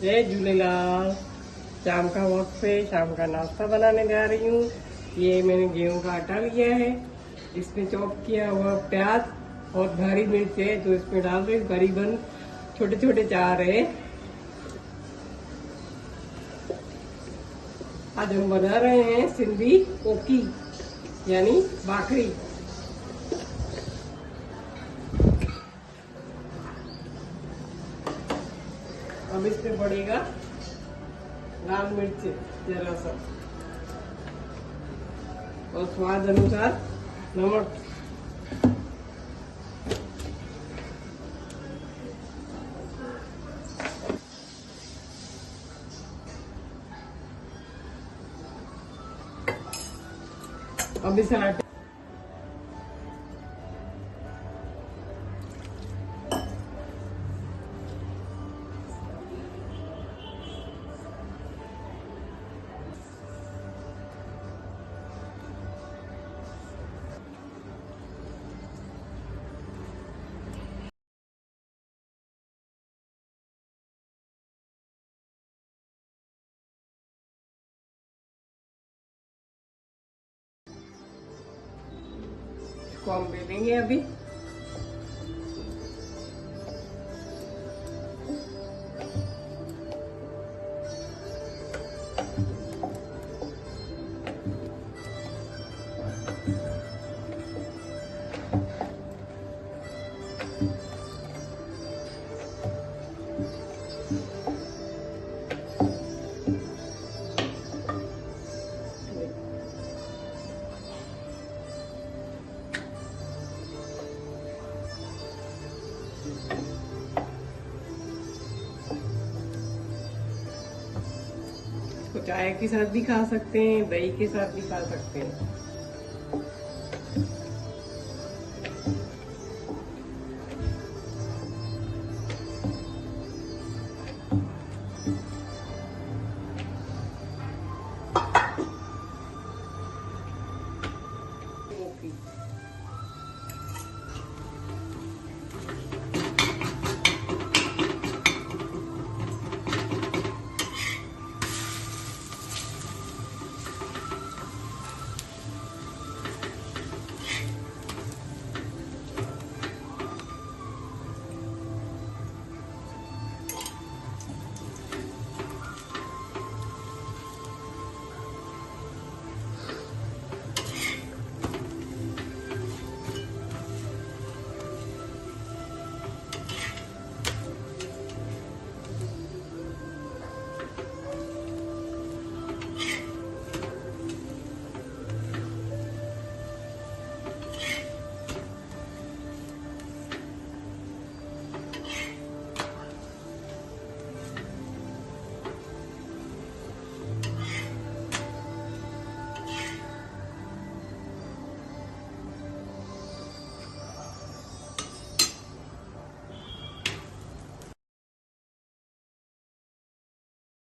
जय झूलेलाल। शाम का वक्त पे शाम का नाश्ता बनाने जा रही हूँ। ये मैंने गेहूं का आटा लिया है, इसमें चॉप किया हुआ प्याज और हरी मिर्च है जो इसमें डाल रही हूँ। करीबन छोटे छोटे चार है। आज हम बना रहे हैं सिंधी कोकी यानी भाखरी। अब इसमें पड़ेगा लाल मिर्च जरा सा और स्वाद अनुसार नमक। अब इसे आटे को हम बेलेंगे अभी। इसको चाय के साथ भी खा सकते हैं, दही के साथ भी खा सकते हैं।